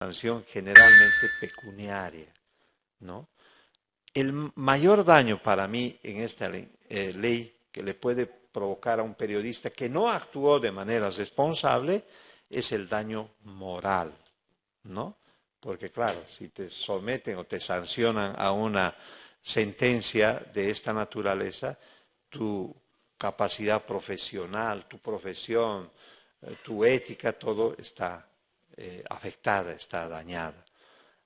sanción generalmente pecuniaria, ¿no? El mayor daño para mí en esta ley que le puede provocar a un periodista que no actuó de manera responsable es el daño moral, ¿no? Porque claro, si te someten o te sancionan a una sentencia de esta naturaleza, tu capacidad profesional, tu profesión, tu ética, todo está afectada, está dañada.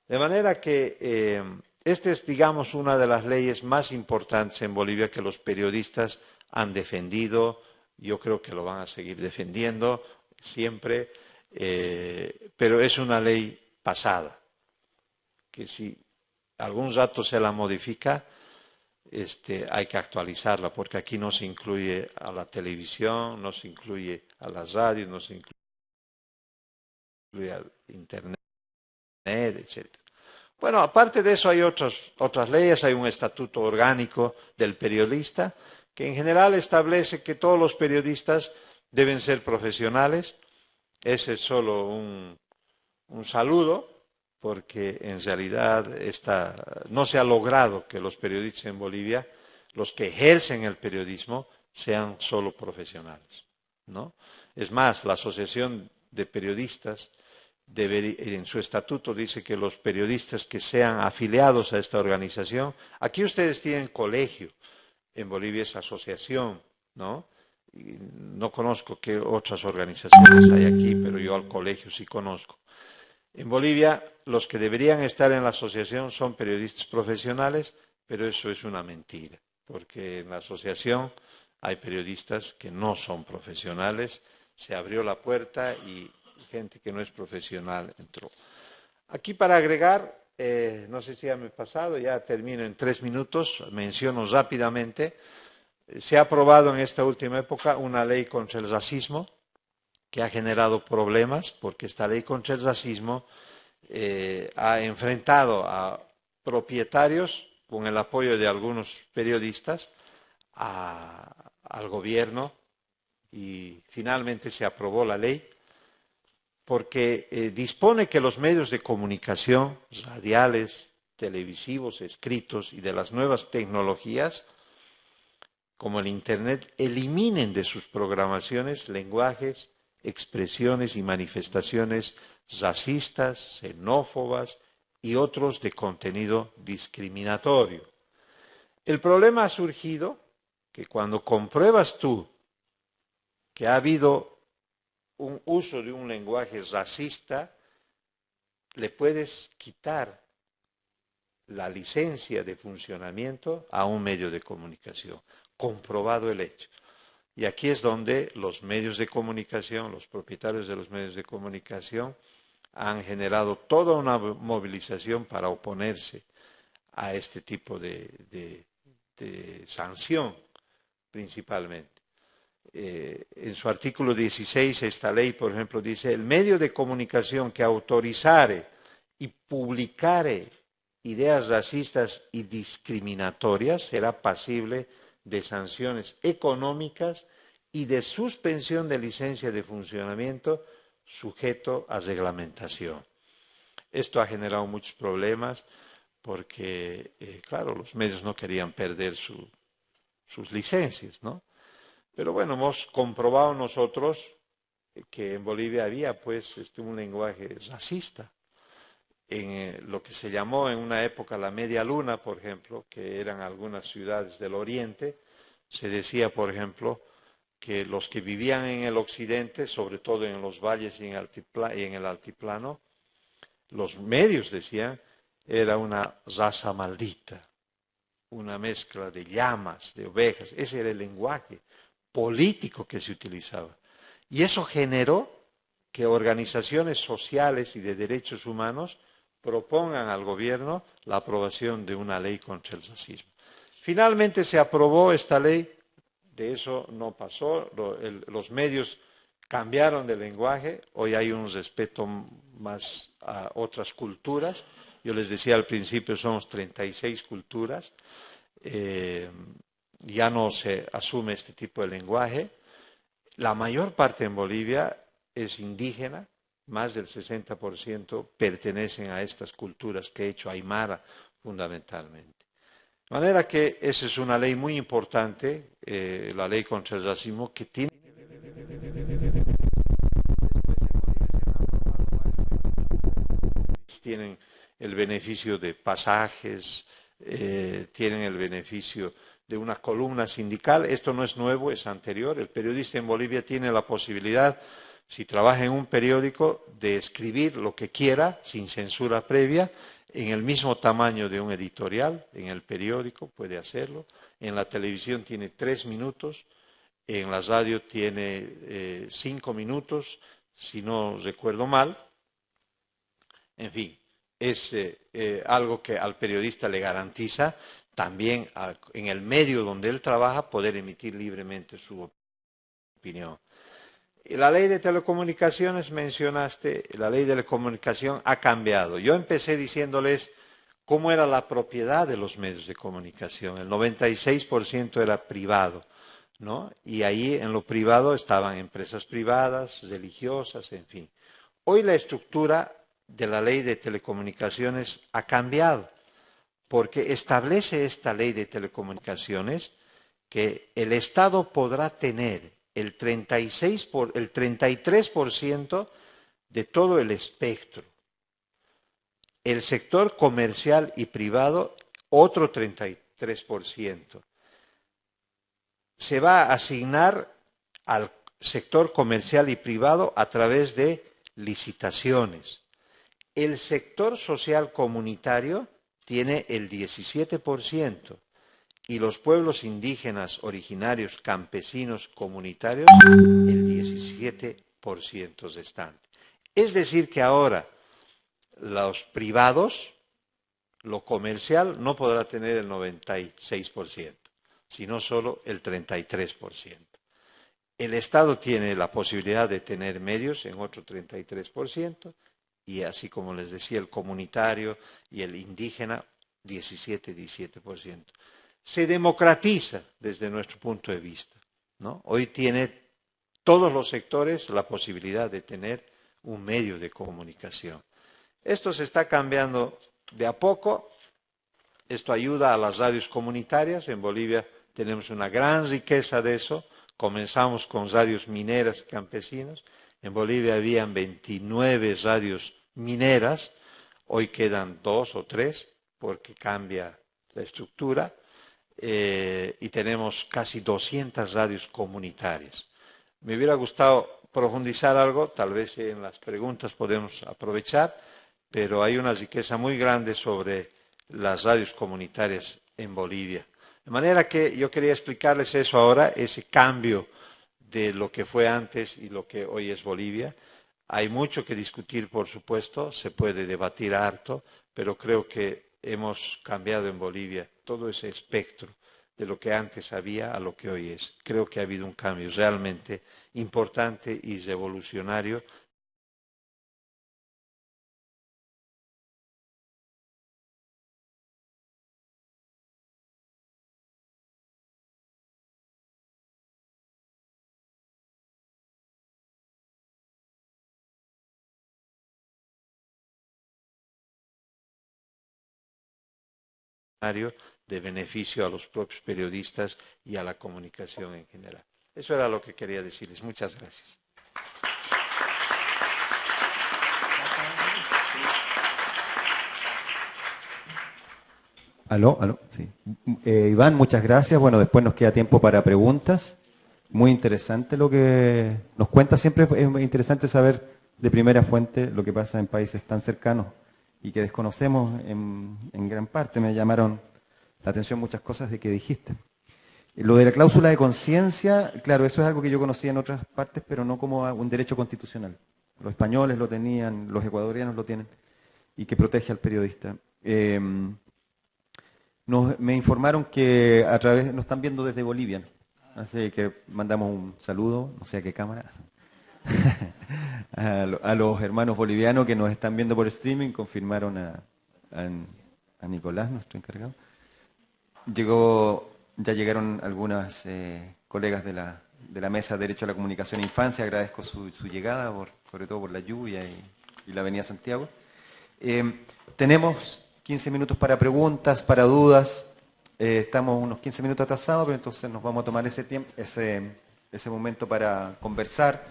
De manera que esta es, digamos, una de las leyes más importantes en Bolivia que los periodistas han defendido. Yo creo que lo van a seguir defendiendo siempre, pero es una ley pasada, que si algún rato se la modifica, hay que actualizarla, porque aquí no se incluye a la televisión, no se incluye a las radios, no se incluye al internet, etc. Bueno, aparte de eso hay otras leyes, hay un estatuto orgánico del periodista que en general establece que todos los periodistas deben ser profesionales. Ese es solo un saludo, porque en realidad no se ha logrado que los periodistas en Bolivia, los que ejercen el periodismo, sean solo profesionales, ¿no? Es más, la Asociación de Periodistas en su estatuto dice que los periodistas que sean afiliados a esta organización, aquí ustedes tienen colegio, en Bolivia es asociación, ¿no? Y no conozco qué otras organizaciones hay aquí, pero yo al colegio sí conozco. En Bolivia, los que deberían estar en la asociación son periodistas profesionales, pero eso es una mentira, porque en la asociación hay periodistas que no son profesionales, se abrió la puerta y gente que no es profesional entró. Aquí para agregar, no sé si ya me he pasado, ya termino en 3 minutos, menciono rápidamente, se ha aprobado en esta última época una ley contra el racismo que ha generado problemas, porque esta ley contra el racismo ha enfrentado a propietarios, con el apoyo de algunos periodistas, al gobierno, y finalmente se aprobó la ley porque dispone que los medios de comunicación, radiales, televisivos, escritos y de las nuevas tecnologías, como el Internet, eliminen de sus programaciones lenguajes, expresiones y manifestaciones racistas, xenófobas y otros de contenido discriminatorio. El problema ha surgido que cuando compruebas tú que ha habido un uso de un lenguaje racista, le puedes quitar la licencia de funcionamiento a un medio de comunicación, comprobado el hecho. Y aquí es donde los medios de comunicación, los propietarios de los medios de comunicación, han generado toda una movilización para oponerse a este tipo de sanción, principalmente. En su artículo 16, esta ley, por ejemplo, dice, el medio de comunicación que autorizare y publicare ideas racistas y discriminatorias será pasible de sanciones económicas y de suspensión de licencia de funcionamiento sujeto a reglamentación. Esto ha generado muchos problemas porque, claro, los medios no querían perder sus licencias, ¿no? Pero bueno, hemos comprobado nosotros que en Bolivia había pues un lenguaje racista. En lo que se llamó en una época la Media Luna, por ejemplo, que eran algunas ciudades del oriente, se decía, por ejemplo, que los que vivían en el occidente, sobre todo en los valles y en el altiplano, los medios decían, era una raza maldita, una mezcla de llamas, de ovejas, ese era el lenguaje político que se utilizaba. Y eso generó que organizaciones sociales y de derechos humanos propongan al gobierno la aprobación de una ley contra el racismo. Finalmente se aprobó esta ley, de eso no pasó, los medios cambiaron de lenguaje, hoy hay un respeto más a otras culturas. Yo les decía al principio, somos 36 culturas, ya no se asume este tipo de lenguaje. La mayor parte en Bolivia es indígena, más del 60% pertenecen a estas culturas que he hecho Aymara fundamentalmente. De manera que esa es una ley muy importante, la ley contra el racismo, que tiene... Tienen el beneficio de pasajes, tienen el beneficio de una columna sindical. Esto no es nuevo, es anterior. El periodista en Bolivia tiene la posibilidad, si trabaja en un periódico, de escribir lo que quiera sin censura previa, en el mismo tamaño de un editorial, en el periódico puede hacerlo. En la televisión tiene 3 minutos, en la radio tiene 5 minutos, si no recuerdo mal. En fin, es algo que al periodista le garantiza también en el medio donde él trabaja poder emitir libremente su opinión. Y la ley de telecomunicaciones, mencionaste, la ley de telecomunicación ha cambiado. Yo empecé diciéndoles cómo era la propiedad de los medios de comunicación. El 96% era privado, ¿no? Y ahí en lo privado estaban empresas privadas, religiosas, en fin. Hoy la estructura de la ley de telecomunicaciones ha cambiado, porque establece esta ley de telecomunicaciones que el Estado podrá tener el 33% de todo el espectro. El sector comercial y privado, otro 33%. Se va a asignar al sector comercial y privado a través de licitaciones. El sector social comunitario tiene el 17%. Y los pueblos indígenas originarios, campesinos, comunitarios, el 17% restante. Es decir que ahora los privados, lo comercial, no podrá tener el 96%, sino solo el 33%. El Estado tiene la posibilidad de tener medios en otro 33%, y así como les decía, el comunitario y el indígena, 17%. Se democratiza desde nuestro punto de vista, ¿no? Hoy tiene todos los sectores la posibilidad de tener un medio de comunicación. Esto se está cambiando de a poco. Esto ayuda a las radios comunitarias. En Bolivia tenemos una gran riqueza de eso. Comenzamos con radios mineras y campesinas. En Bolivia habían 29 radios mineras. Hoy quedan 2 o 3 porque cambia la estructura. Y tenemos casi 200 radios comunitarias. Me hubiera gustado profundizar algo, tal vez en las preguntas podemos aprovechar, pero hay una riqueza muy grande sobre las radios comunitarias en Bolivia. De manera que yo quería explicarles eso ahora, ese cambio de lo que fue antes y lo que hoy es Bolivia. Hay mucho que discutir, por supuesto, se puede debatir harto, pero creo que hemos cambiado en Bolivia todo ese espectro de lo que antes había a lo que hoy es. Creo que ha habido un cambio realmente importante y revolucionario. De beneficio a los propios periodistas y a la comunicación en general. Eso era lo que quería decirles. Muchas gracias. Aló, aló, sí. Iván, muchas gracias. Bueno, después nos queda tiempo para preguntas. Muy interesante lo que nos cuenta. Siempre es interesante saber de primera fuente lo que pasa en países tan cercanos y que desconocemos en gran parte. Me llamaron la atención muchas cosas de que dijiste. Lo de la cláusula de conciencia, claro, eso es algo que yo conocía en otras partes, pero no como un derecho constitucional. Los españoles lo tenían, los ecuatorianos lo tienen, y que protege al periodista. Me informaron que a través, nos están viendo desde Bolivia, ¿no? Así que mandamos un saludo, no sé a qué cámara, a los hermanos bolivianos que nos están viendo por streaming. Confirmaron a Nicolás, nuestro encargado. Ya llegaron algunas colegas de la Mesa de Derecho a la Comunicación e Infancia. Agradezco su llegada, sobre todo por la lluvia y la Avenida Santiago. Tenemos 15 minutos para preguntas, para dudas. Estamos unos 15 minutos atrasados, pero entonces nos vamos a tomar ese tiempo, ese momento para conversar.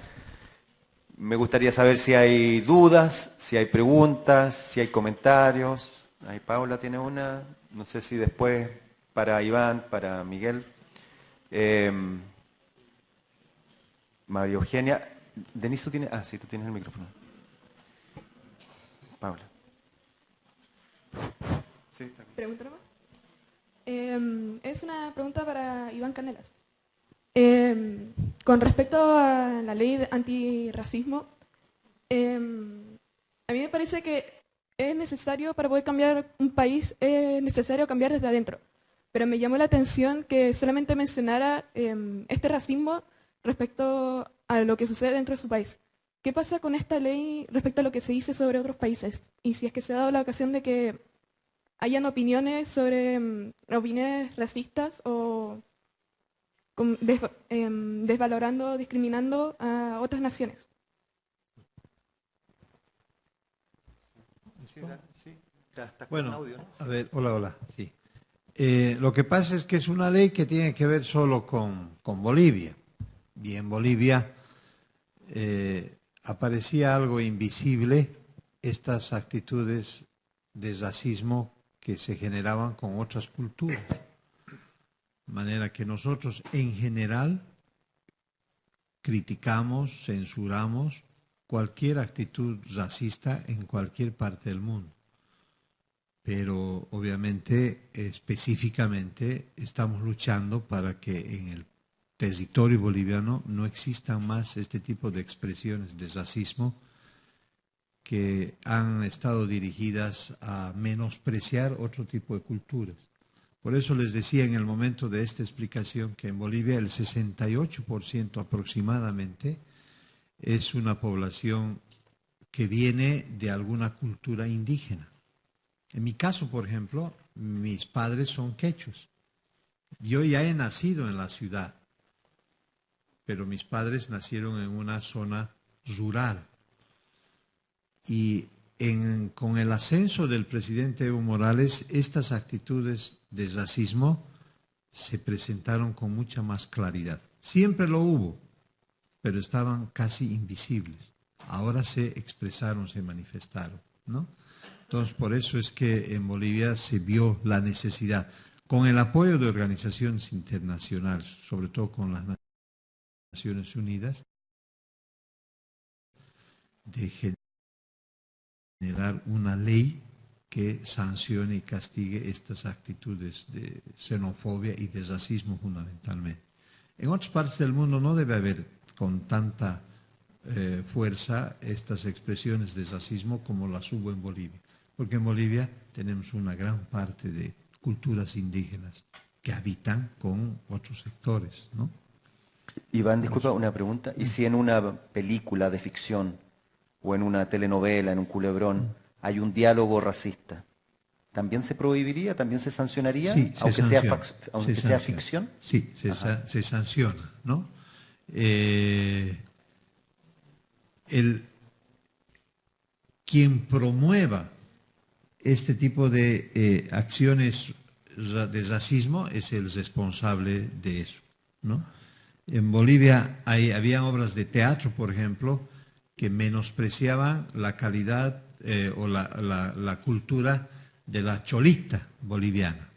Me gustaría saber si hay dudas, si hay preguntas, si hay comentarios. Ahí Paula tiene una, no sé si después para Iván, para Miguel. María Eugenia. Denise, ¿tú tienes? Ah, sí, tú tienes el micrófono. Paula. Sí, está bien. ¿Pregunta nomás? Es una pregunta para Iván Canelas. Con respecto a la ley de antirracismo, a mí me parece que es necesario, para poder cambiar un país, es necesario cambiar desde adentro. Pero me llamó la atención que solamente mencionara este racismo respecto a lo que sucede dentro de su país. ¿Qué pasa con esta ley respecto a lo que se dice sobre otros países? Y si es que se ha dado la ocasión de que hayan opiniones sobre opiniones racistas o desvalorando, discriminando a otras naciones. Bueno, a ver, hola, sí. Lo que pasa es que es una ley que tiene que ver solo con Bolivia. Y en Bolivia aparecía algo invisible, estas actitudes de racismo que se generaban con otras culturas. De manera que nosotros en general criticamos, censuramos cualquier actitud racista en cualquier parte del mundo. Pero obviamente, específicamente, estamos luchando para que en el territorio boliviano no existan más este tipo de expresiones de racismo que han estado dirigidas a menospreciar otro tipo de culturas. Por eso les decía en el momento de esta explicación que en Bolivia el 68% aproximadamente es una población que viene de alguna cultura indígena. En mi caso, por ejemplo, mis padres son quechuas. Yo ya he nacido en la ciudad, pero mis padres nacieron en una zona rural. Y con el ascenso del presidente Evo Morales, estas actitudes de racismo se presentaron con mucha más claridad. Siempre lo hubo, pero estaban casi invisibles. Ahora se expresaron, se manifestaron, ¿no? Entonces, por eso es que en Bolivia se vio la necesidad, con el apoyo de organizaciones internacionales, sobre todo con las Naciones Unidas, de generar una ley que sancione y castigue estas actitudes de xenofobia y de racismo fundamentalmente. En otras partes del mundo no debe haber con tanta fuerza estas expresiones de racismo como las hubo en Bolivia, porque en Bolivia tenemos una gran parte de culturas indígenas que habitan con otros sectores, ¿no? Iván, disculpa una pregunta. ¿Y si en una película de ficción o en una telenovela, en un culebrón, hay un diálogo racista, también se prohibiría, también se sancionaría, Sí, aunque sea ficción? Sí, se sanciona, ¿no? Quien promueva este tipo de acciones de racismo es el responsable de eso, ¿no? En Bolivia había obras de teatro, por ejemplo, que menospreciaban la calidad o la cultura de la cholita boliviana.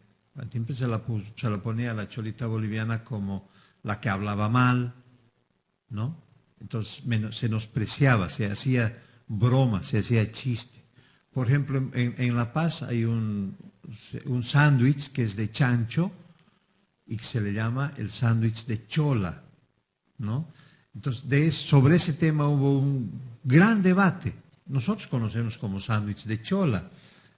Siempre se la ponía a la cholita boliviana como la que hablaba mal, ¿no? Entonces se menospreciaba, se hacía broma, se hacía chiste. Por ejemplo, en La Paz hay un sándwich que es de chancho y que se le llama el sándwich de chola, ¿no? Entonces, sobre ese tema hubo un gran debate. Nosotros conocemos como sándwich de chola.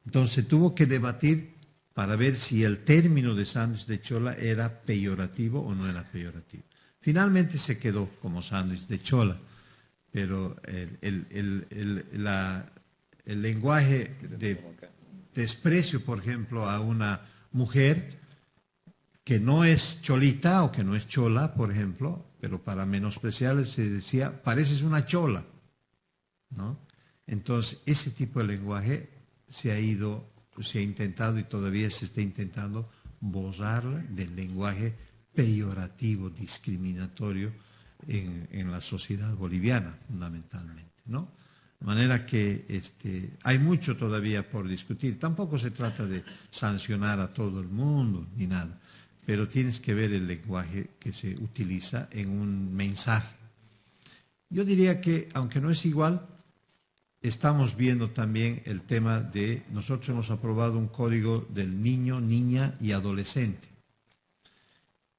Entonces, se tuvo que debatir para ver si el término de sándwich de chola era peyorativo o no era peyorativo. Finalmente se quedó como sándwich de chola, pero el lenguaje de desprecio, por ejemplo, a una mujer que no es cholita o que no es chola, por ejemplo, pero para menospreciarle se decía, pareces una chola, ¿no? Entonces, ese tipo de lenguaje se ha intentado y todavía se está intentando borrarla del lenguaje peyorativo, discriminatorio en la sociedad boliviana, fundamentalmente, ¿no? De manera que hay mucho todavía por discutir. Tampoco se trata de sancionar a todo el mundo ni nada, pero tienes que ver el lenguaje que se utiliza en un mensaje. Yo diría que, aunque no es igual, estamos viendo también el tema de, nosotros hemos aprobado un código del niño, niña y adolescente.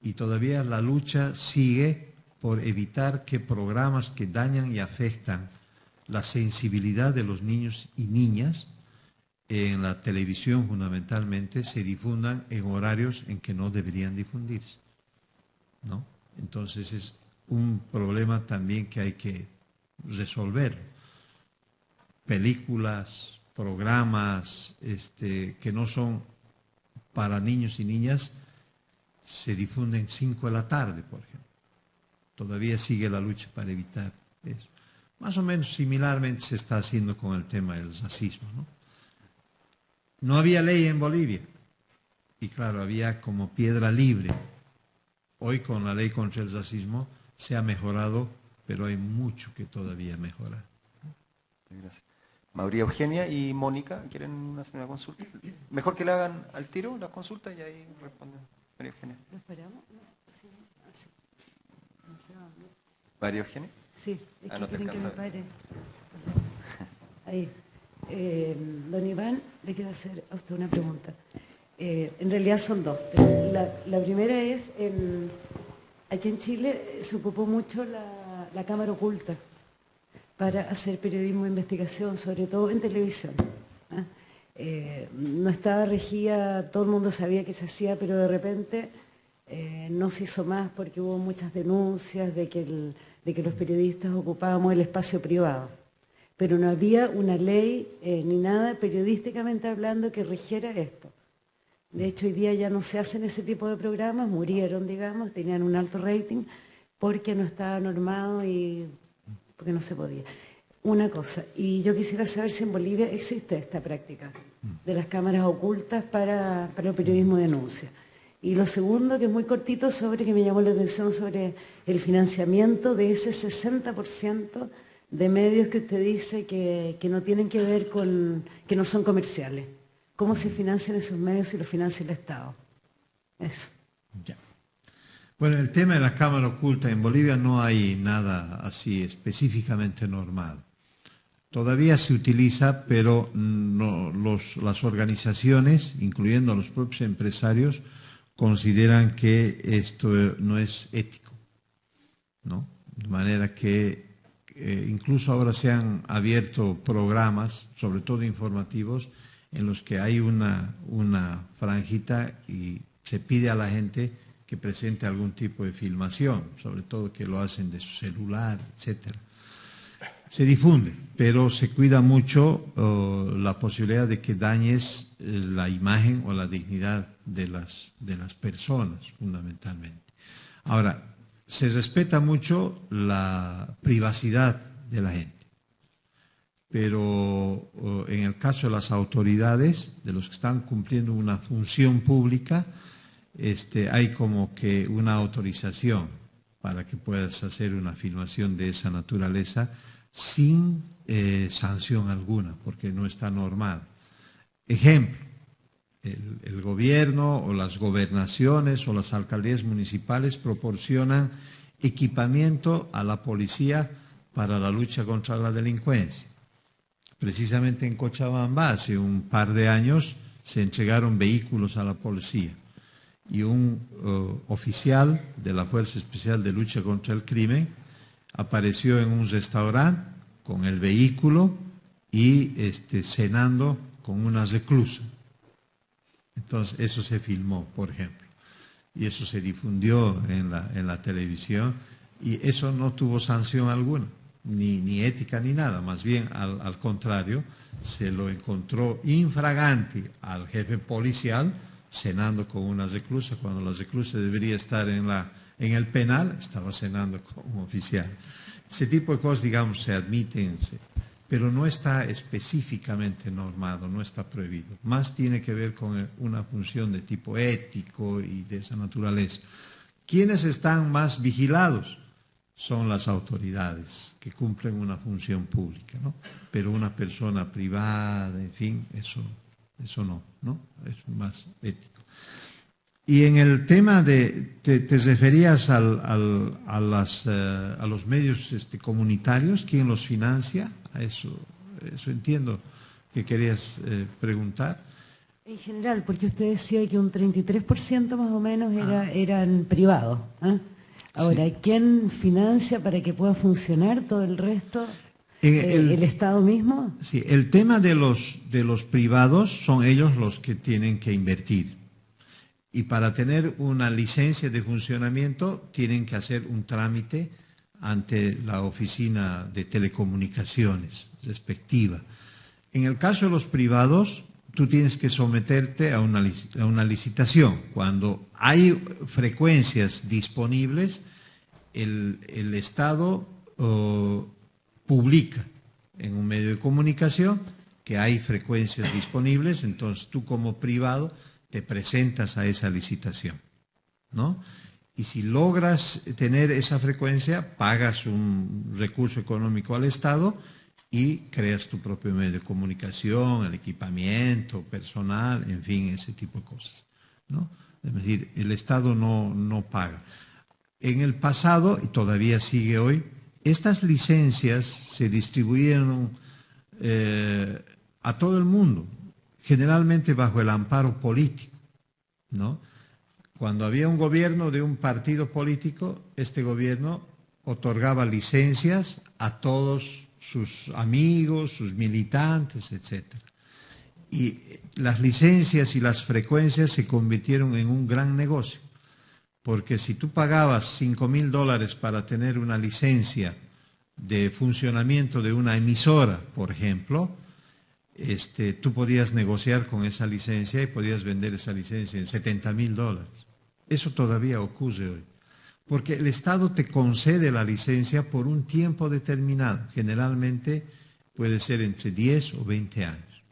Y todavía la lucha sigue por evitar que programas que dañan y afectan la sensibilidad de los niños y niñas en la televisión fundamentalmente se difundan en horarios en que no deberían difundirse, ¿no? Entonces es un problema también que hay que resolver. Películas, programas que no son para niños y niñas se difunden 5 de la tarde, por ejemplo. Todavía sigue la lucha para evitar eso. Más o menos similarmente se está haciendo con el tema del racismo, ¿no? No había ley en Bolivia y claro, había como piedra libre. Hoy con la ley contra el racismo se ha mejorado, pero hay mucho que todavía mejorar. Gracias. María Eugenia y Mónica, ¿quieren hacer una consulta? Mejor que le hagan al tiro las consultas y ahí responden. María Eugenia. ¿Lo esperamos? Sí, así. María Eugenia. Sí, es que no te quieren que me alcanza. pare. Ahí. Don Iván, le quiero hacer a usted una pregunta. En realidad son dos. La primera es, aquí en Chile se ocupó mucho la cámara oculta para hacer periodismo de investigación, sobre todo en televisión. No estaba regida, todo el mundo sabía que se hacía, pero de repente no se hizo más porque hubo muchas denuncias de que los periodistas ocupábamos el espacio privado. Pero no había una ley ni nada periodísticamente hablando que rigiera esto. De hecho, hoy día ya no se hacen ese tipo de programas, murieron, digamos, tenían un alto rating porque no estaba normado y porque no se podía. Una cosa, y yo quisiera saber si en Bolivia existe esta práctica de las cámaras ocultas para el periodismo de denuncia. Y lo segundo, que es muy cortito, que me llamó la atención sobre el financiamiento de ese 60% de medios que usted dice que no tienen que ver con, que no son comerciales. ¿Cómo se financian esos medios si los financia el Estado? Eso. Ya. Bueno, el tema de la cámara oculta en Bolivia no hay nada así específicamente normado. Todavía se utiliza, pero no, las organizaciones, incluyendo los propios empresarios, consideran que esto no es ético, ¿no? De manera que incluso ahora se han abierto programas, sobre todo informativos, en los que hay una franjita y se pide a la gente que presente algún tipo de filmación, sobre todo que lo hacen de su celular, etcétera. Se difunde, pero se cuida mucho la posibilidad de que dañes la imagen o la dignidad de las personas, fundamentalmente. Ahora, se respeta mucho la privacidad de la gente, pero en el caso de las autoridades, de los que están cumpliendo una función pública, hay como que una autorización para que puedas hacer una filmación de esa naturaleza sin sanción alguna, porque no está normado. Ejemplo, el gobierno o las gobernaciones o las alcaldías municipales proporcionan equipamiento a la policía para la lucha contra la delincuencia. Precisamente en Cochabamba, hace un par de años, se entregaron vehículos a la policía y un oficial de la Fuerza Especial de Lucha contra el Crimen apareció en un restaurante con el vehículo y cenando con una reclusa. Entonces eso se filmó, por ejemplo, y eso se difundió en la televisión y eso no tuvo sanción alguna, ni ética ni nada, más bien al contrario, se lo encontró infragante al jefe policial cenando con una reclusa, cuando la reclusa debería estar en En el penal estaba cenando con un oficial. Ese tipo de cosas, digamos, se admiten, pero no está específicamente normado, no está prohibido. Más tiene que ver con una función de tipo ético y de esa naturaleza. ¿Quiénes están más vigilados? Son las autoridades que cumplen una función pública, ¿no? Pero una persona privada, en fin, eso no, ¿no? Es más ético. Y en el tema de, te referías a los medios comunitarios, ¿quién los financia? A eso entiendo que querías preguntar. En general, porque usted decía que un 33% más o menos eran privados, ¿eh? Ahora, sí. ¿Quién financia para que pueda funcionar todo el resto? ¿El Estado mismo? Sí, el tema de los privados son ellos los que tienen que invertir. Y para tener una licencia de funcionamiento tienen que hacer un trámite ante la oficina de telecomunicaciones respectiva. En el caso de los privados, tú tienes que someterte a una licitación. Cuando hay frecuencias disponibles, el Estado publica en un medio de comunicación que hay frecuencias disponibles, entonces tú como privado te presentas a esa licitación, ¿no? Y si logras tener esa frecuencia, pagas un recurso económico al Estado y creas tu propio medio de comunicación, el equipamiento, personal, en fin, ese tipo de cosas, ¿no? Es decir, el Estado no paga. En el pasado, y todavía sigue hoy, estas licencias se distribuyeron a todo el mundo, generalmente bajo el amparo político, ¿no? Cuando había un gobierno de un partido político, este gobierno otorgaba licencias a todos sus amigos, sus militantes, etc. Y las licencias y las frecuencias se convirtieron en un gran negocio, porque si tú pagabas $5,000 para tener una licencia de funcionamiento de una emisora, por ejemplo, tú podías negociar con esa licencia y podías vender esa licencia en $70,000. Eso todavía ocurre hoy, porque el Estado te concede la licencia por un tiempo determinado, generalmente puede ser entre 10 o 20 años.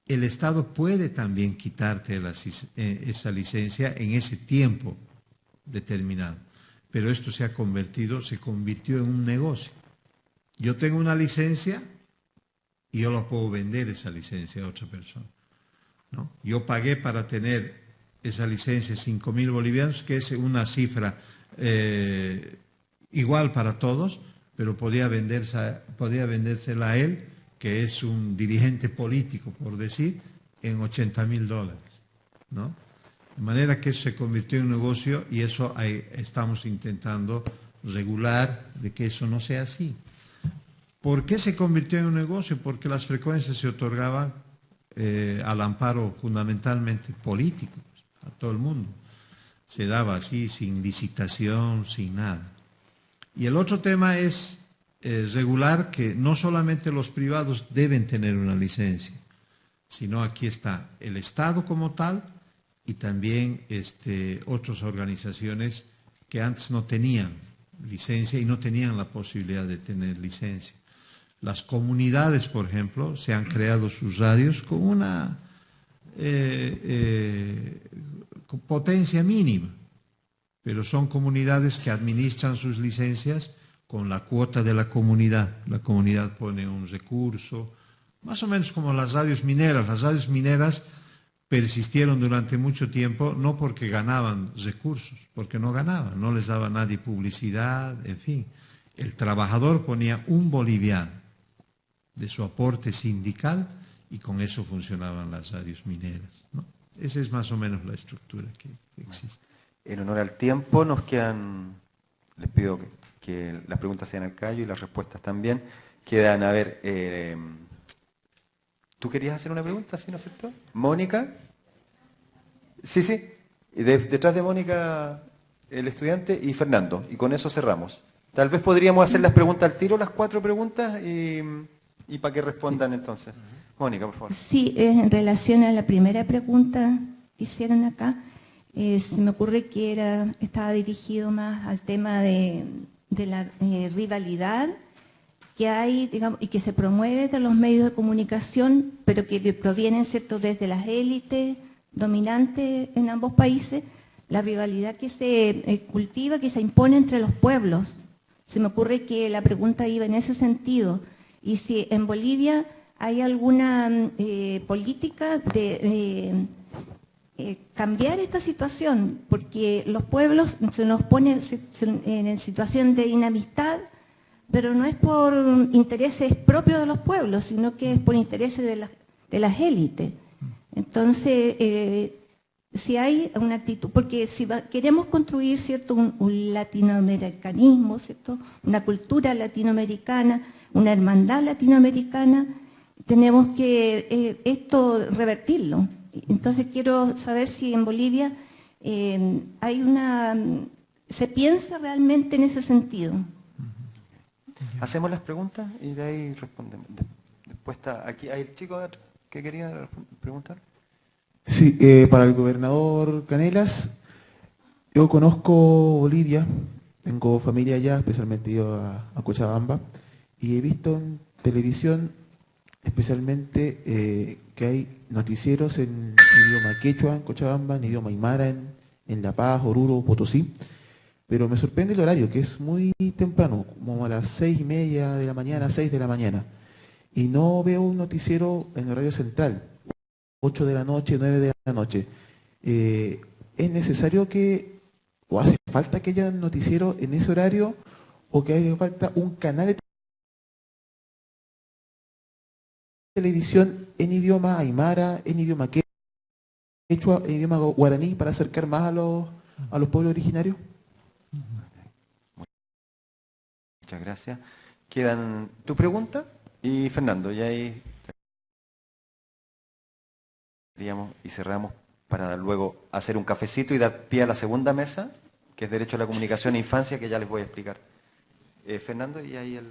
El Estado puede también quitarte esa licencia en ese tiempo determinado, pero esto se convirtió en un negocio. Yo tengo una licencia y yo la puedo vender esa licencia a otra persona, ¿no? Yo pagué para tener esa licencia 5,000 bolivianos, que es una cifra igual para todos, pero podía vendérsela a él, que es un dirigente político, por decir, en $80,000, ¿no? De manera que eso se convirtió en un negocio y eso estamos intentando regular de que eso no sea así. ¿Por qué se convirtió en un negocio? Porque las frecuencias se otorgaban al amparo fundamentalmente político, a todo el mundo. Se daba así, sin licitación, sin nada. Y el otro tema es regular que no solamente los privados deben tener una licencia, sino aquí está el Estado como tal y también otras organizaciones que antes no tenían licencia y no tenían la posibilidad de tener licencia. Las comunidades, por ejemplo, se han creado sus radios con una con potencia mínima, pero son comunidades que administran sus licencias con la cuota de la comunidad. La comunidad pone un recurso, más o menos como las radios mineras. Las radios mineras persistieron durante mucho tiempo no porque ganaban recursos, porque no ganaban, no les daba nadie publicidad, en fin. El trabajador ponía un boliviano de su aporte sindical y con eso funcionaban las radios mineras, ¿no? Esa es más o menos la estructura que existe. En honor al tiempo nos quedan, les pido que las preguntas sean al callo y las respuestas también. Quedan, a ver, ¿tú querías hacer una pregunta, sí, no es cierto? ¿Mónica? Sí, sí. Detrás de Mónica, el estudiante, y Fernando. Y con eso cerramos. Tal vez podríamos hacer las preguntas al tiro, las 4 preguntas, y para que respondan entonces. Mónica, por favor. Sí, en relación a la primera pregunta que hicieron acá, Se me ocurre que estaba dirigido más al tema de la rivalidad que hay, digamos, y que se promueve de los medios de comunicación, pero que provienen, ¿cierto?, desde las élites dominantes en ambos países, la rivalidad que se cultiva, que se impone entre los pueblos. Se me ocurre que la pregunta iba en ese sentido. Y si en Bolivia hay alguna política de cambiar esta situación, porque los pueblos se nos ponen en situación de inamistad, pero no es por intereses propios de los pueblos, sino que es por intereses de las élites. Entonces, si hay una actitud, porque si queremos construir, ¿cierto?, un latinoamericanismo, ¿cierto?, una cultura latinoamericana, una hermandad latinoamericana, tenemos que esto revertirlo. Entonces quiero saber si en Bolivia se piensa realmente en ese sentido. Hacemos las preguntas y de ahí respondemos. Después está aquí, hay el chico que quería preguntar. Sí, para el gobernador Canelas, yo conozco Bolivia, tengo familia allá, especialmente ido a Cochabamba, y he visto en televisión especialmente que hay noticieros en idioma quechua en Cochabamba, en idioma aymara en La Paz, Oruro, Potosí, pero me sorprende el horario, que es muy temprano, como a las 6:30 de la mañana, 6 de la mañana, y no veo un noticiero en horario central, 8 de la noche, 9 de la noche. ¿Es necesario o hace falta que haya un noticiero en ese horario, o que haya falta un canal de televisión en idioma aymara, en idioma quechua, en idioma guaraní, para acercar más a los pueblos originarios? Muchas gracias. Quedan tu pregunta y Fernando, y ahí y cerramos para luego hacer un cafecito y dar pie a la segunda mesa, que es Derecho a la Comunicación e Infancia, que ya les voy a explicar. Fernando, y ahí el...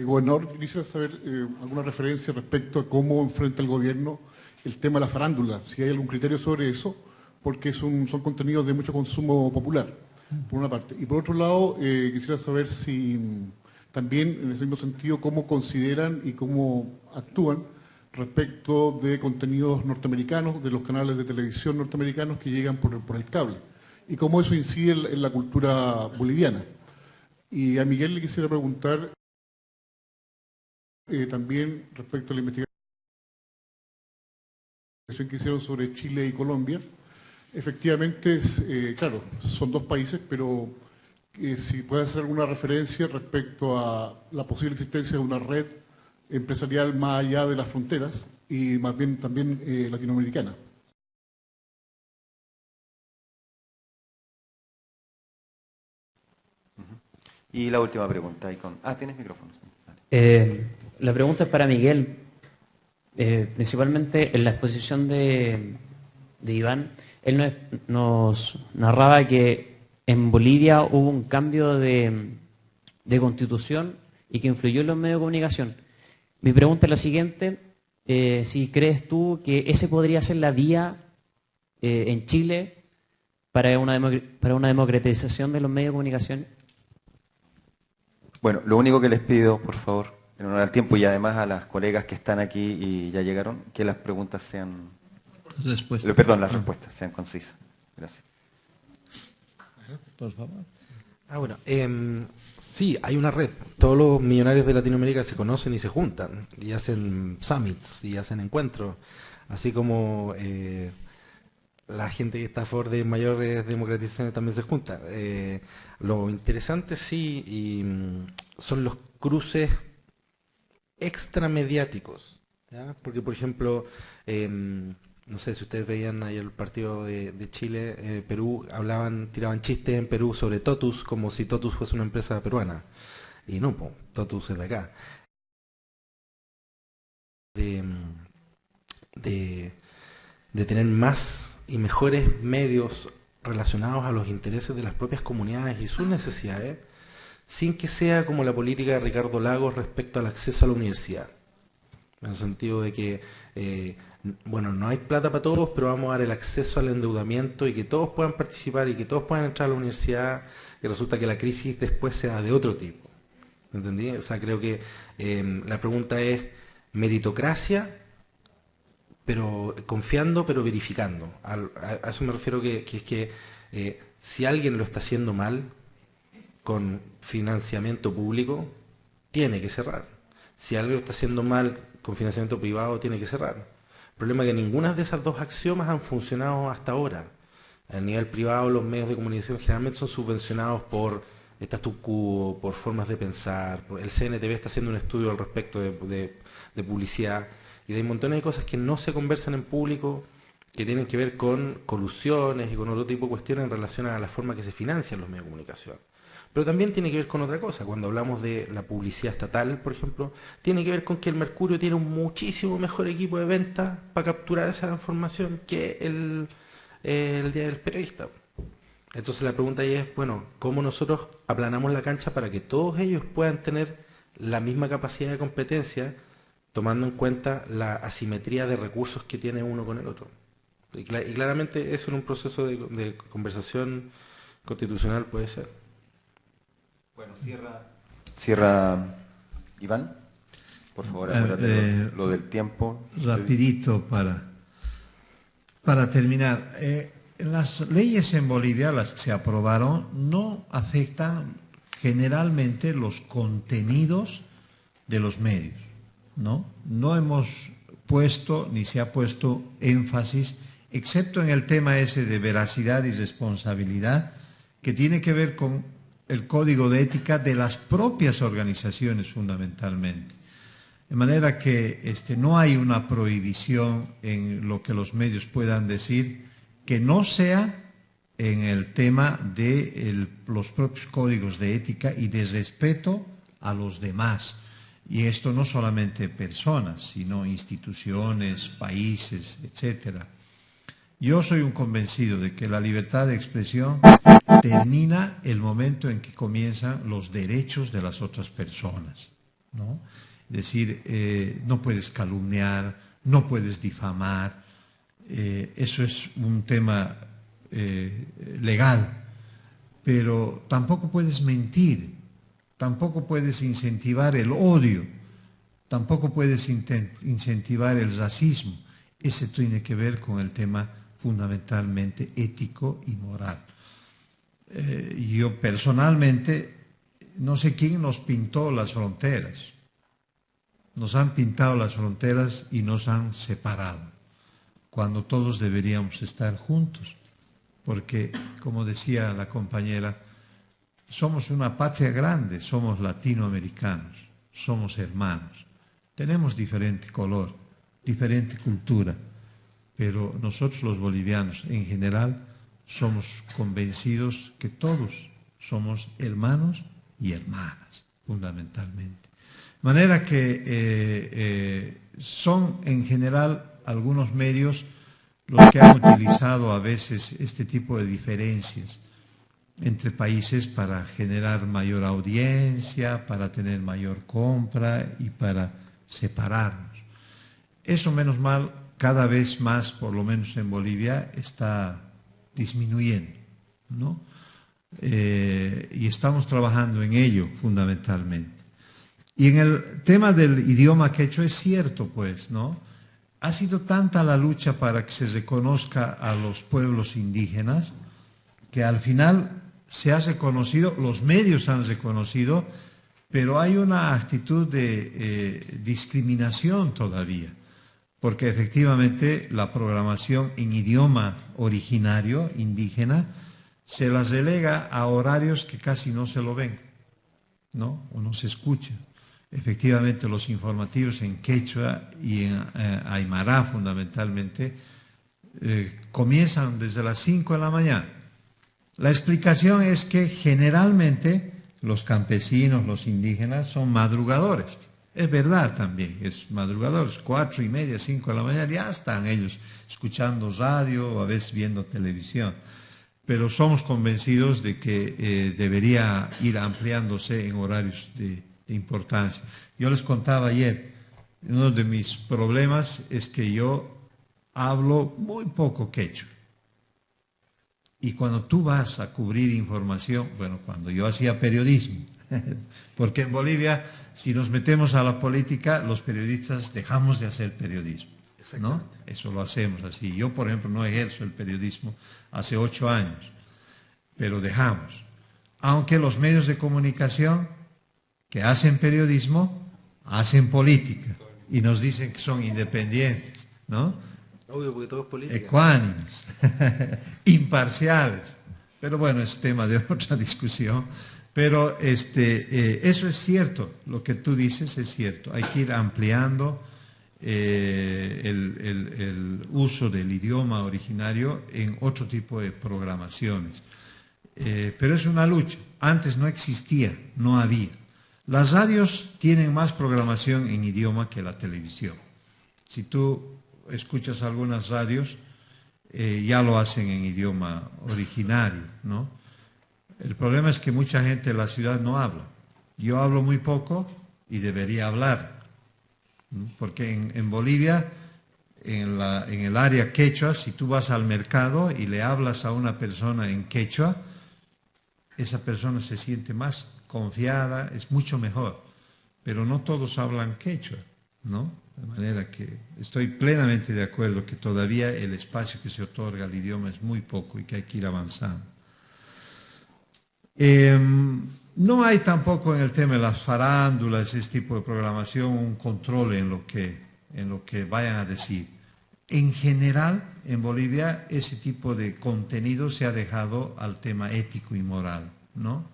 Gobernador, quisiera saber alguna referencia respecto a cómo enfrenta el gobierno el tema de la farándula, si hay algún criterio sobre eso, porque son contenidos de mucho consumo popular, por una parte. Y por otro lado, quisiera saber si también, en ese mismo sentido, cómo consideran y cómo actúan respecto de contenidos norteamericanos, de los canales de televisión norteamericanos que llegan por el cable, y cómo eso incide en la cultura boliviana. Y a Miguel le quisiera preguntar también respecto a la investigación que hicieron sobre Chile y Colombia. Efectivamente, claro, son dos países, pero si puede hacer alguna referencia respecto a la posible existencia de una red empresarial más allá de las fronteras y más bien también latinoamericana. Y la última pregunta. ¿Tienes micrófono? La pregunta es para Miguel. Principalmente en la exposición de Iván, él nos narraba que en Bolivia hubo un cambio de constitución y que influyó en los medios de comunicación. Mi pregunta es la siguiente, si crees tú que ese podría ser la vía en Chile para una democratización de los medios de comunicación. Bueno, lo único que les pido, por favor, en honor al tiempo y además a las colegas que están aquí y ya llegaron, que las preguntas sean... las respuestas sean concisas. Gracias. Por favor. Bueno, sí, hay una red. Todos los millonarios de Latinoamérica se conocen y se juntan, y hacen summits, y hacen encuentros, así como la gente que está a favor de mayores democratizaciones también se junta. Lo interesante son los cruces extramediáticos, ¿ya? Porque, por ejemplo, no sé si ustedes veían ayer el partido de Chile, Perú, tiraban chistes en Perú sobre Totus, como si Totus fuese una empresa peruana. Y no, Totus es de acá. De tener más y mejores medios relacionados a los intereses de las propias comunidades y sus necesidades, sin que sea como la política de Ricardo Lagos respecto al acceso a la universidad. En el sentido de que bueno, no hay plata para todos, pero vamos a dar el acceso al endeudamiento y que todos puedan participar y que todos puedan entrar a la universidad, y resulta que la crisis después sea de otro tipo. ¿Entendí? O sea, creo que la pregunta es meritocracia, pero confiando, pero verificando. A eso me refiero que es que si alguien lo está haciendo mal con financiamiento público, tiene que cerrar. Si alguien lo está haciendo mal con financiamiento privado, tiene que cerrar. El problema es que ninguna de esas dos axiomas han funcionado hasta ahora. A nivel privado, los medios de comunicación generalmente son subvencionados por status quo, por formas de pensar. El CNTV está haciendo un estudio al respecto de publicidad, y hay montones de cosas que no se conversan en público, que tienen que ver con colusiones y con otro tipo de cuestiones en relación a la forma que se financian los medios de comunicación. Pero también tiene que ver con otra cosa. Cuando hablamos de la publicidad estatal, por ejemplo, tiene que ver con que el Mercurio tiene un muchísimo mejor equipo de venta para capturar esa información que el Día del Periodista. Entonces la pregunta ahí es, bueno, ¿cómo nosotros aplanamos la cancha para que todos ellos puedan tener la misma capacidad de competencia, tomando en cuenta la asimetría de recursos que tiene uno con el otro? Y claramente eso en un proceso de conversación constitucional puede ser. Bueno, cierra Iván, por favor, acuérdate lo del tiempo. Rapidito para terminar. Las leyes en Bolivia, las que se aprobaron, no afectan generalmente los contenidos de los medios, ¿no? No hemos puesto ni se ha puesto énfasis, excepto en el tema ese de veracidad y responsabilidad, que tiene que ver con el código de ética de las propias organizaciones fundamentalmente. De manera que no hay una prohibición en lo que los medios puedan decir que no sea en el tema de los propios códigos de ética y de respeto a los demás. Y esto no solamente personas, sino instituciones, países, etcétera. Yo soy un convencido de que la libertad de expresión termina el momento en que comienzan los derechos de las otras personas, ¿no? Es decir, no puedes calumniar, no puedes difamar, eso es un tema legal, pero tampoco puedes mentir, tampoco puedes incentivar el odio, tampoco puedes incentivar el racismo. Ese tiene que ver con el tema fundamentalmente ético y moral. Yo personalmente no sé quién nos pintó las fronteras. Nos han pintado las fronteras y nos han separado, cuando todos deberíamos estar juntos, porque, como decía la compañera, somos una patria grande, somos latinoamericanos, somos hermanos, tenemos diferente color, diferente cultura, pero nosotros los bolivianos en general somos convencidos que todos somos hermanos y hermanas, fundamentalmente. De manera que son en general algunos medios los que han utilizado a veces este tipo de diferencias entre países para generar mayor audiencia, para tener mayor compra y para separarnos. Eso, menos mal, cada vez más, por lo menos en Bolivia, está disminuyendo, ¿no? Y estamos trabajando en ello fundamentalmente. Y en el tema del idioma quechua es cierto, pues, ¿no? Ha sido tanta la lucha para que se reconozca a los pueblos indígenas que al final se ha reconocido, los medios han reconocido, pero hay una actitud de discriminación todavía, porque efectivamente la programación en idioma originario, indígena, se las relega a horarios que casi no se lo ven, ¿no? O no se escuchan. Efectivamente, los informativos en quechua y en aymara fundamentalmente comienzan desde las 5 de la mañana. La explicación es que generalmente los campesinos, los indígenas, son madrugadores. Es verdad también, es madrugadores, 4:30, 5 de la mañana, ya están ellos escuchando radio o a veces viendo televisión. Pero somos convencidos de que debería ir ampliándose en horarios de importancia. Yo les contaba ayer, uno de mis problemas es que yo hablo muy poco quechua. Y cuando tú vas a cubrir información, bueno, cuando yo hacía periodismo, porque en Bolivia, si nos metemos a la política, los periodistas dejamos de hacer periodismo, ¿no? Eso lo hacemos así. Yo, por ejemplo, no ejerzo el periodismo hace 8 años, pero dejamos. Aunque los medios de comunicación que hacen periodismo, hacen política, y nos dicen que son independientes, ¿no? Obvio, porque todo es política. Ecuánimes, imparciales. Pero bueno, es tema de otra discusión. Pero eso es cierto, lo que tú dices es cierto. Hay que ir ampliando el uso del idioma originario en otro tipo de programaciones. Pero es una lucha. Antes no existía, no había. Las radios tienen más programación en idioma que la televisión. Si tú escuchas algunas radios, ya lo hacen en idioma originario, ¿no? El problema es que mucha gente de la ciudad no habla. Yo hablo muy poco y debería hablar, ¿no? Porque en Bolivia, en el área quechua, si tú vas al mercado y le hablas a una persona en quechua, esa persona se siente más confiada, es mucho mejor. Pero no todos hablan quechua, ¿no? De manera que estoy plenamente de acuerdo que todavía el espacio que se otorga al idioma es muy poco y que hay que ir avanzando. No hay tampoco en el tema de las farándulas, ese tipo de programación, un control en lo que vayan a decir. En general, en Bolivia, ese tipo de contenido se ha dejado al tema ético y moral, ¿no?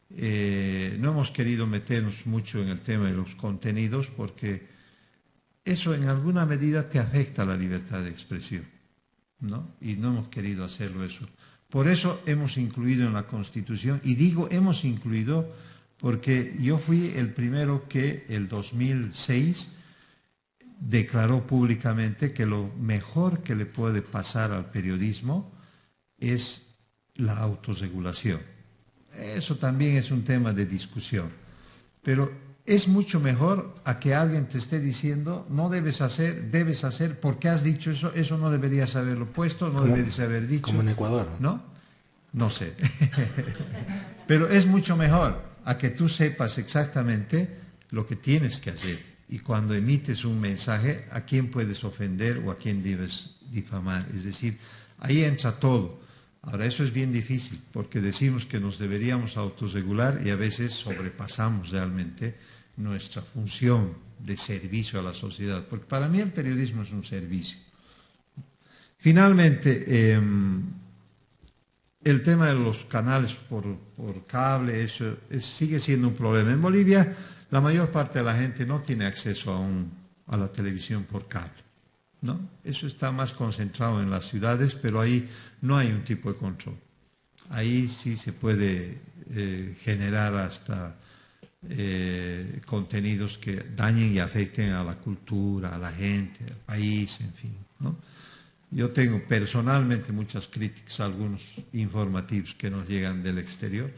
No hemos querido meternos mucho en el tema de los contenidos porque eso en alguna medida te afecta a la libertad de expresión, ¿no? Y no hemos querido hacerlo eso. Por eso hemos incluido en la Constitución, y digo hemos incluido porque yo fui el primero que el 2006 declaró públicamente que lo mejor que le puede pasar al periodismo es la autorregulación. Eso también es un tema de discusión, pero es mucho mejor a que alguien te esté diciendo no debes hacer, porque has dicho eso, eso no deberías haberlo puesto, no deberías haber dicho. Como en Ecuador, ¿no? No sé. Pero es mucho mejor a que tú sepas exactamente lo que tienes que hacer. Y cuando emites un mensaje, a quién puedes ofender o a quién debes difamar. Es decir, ahí entra todo. Ahora, eso es bien difícil, porque decimos que nos deberíamos autorregular y a veces sobrepasamos realmente nuestra función de servicio a la sociedad, porque para mí el periodismo es un servicio. Finalmente, el tema de los canales por cable, eso sigue siendo un problema. En Bolivia, la mayor parte de la gente no tiene acceso a la televisión por cable, ¿no? Eso está más concentrado en las ciudades, pero ahí no hay un tipo de control. Ahí sí se puede generar hasta contenidos que dañen y afecten a la cultura, a la gente, al país, en fin, ¿no? Yo tengo personalmente muchas críticas a algunos informativos que nos llegan del exterior,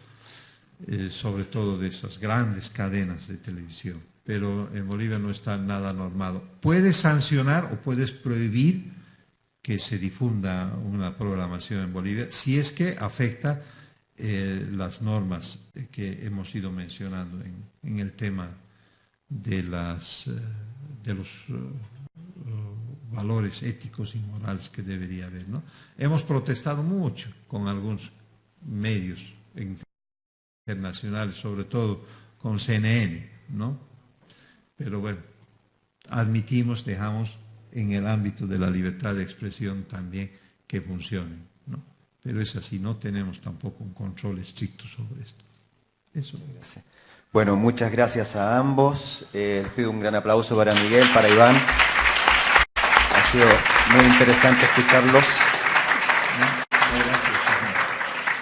sobre todo de esas grandes cadenas de televisión. Pero en Bolivia no está nada normado. Puedes sancionar o puedes prohibir que se difunda una programación en Bolivia si es que afecta las normas que hemos ido mencionando en el tema de los valores éticos y morales que debería haber, ¿no? Hemos protestado mucho con algunos medios internacionales, sobre todo con CNN, ¿no? Pero bueno, admitimos, dejamos en el ámbito de la libertad de expresión también que funcionen, ¿no? Pero es así, no tenemos tampoco un control estricto sobre esto. Eso. Bueno, muchas gracias a ambos. Les pido un gran aplauso para Miguel, para Iván. Ha sido muy interesante escucharlos.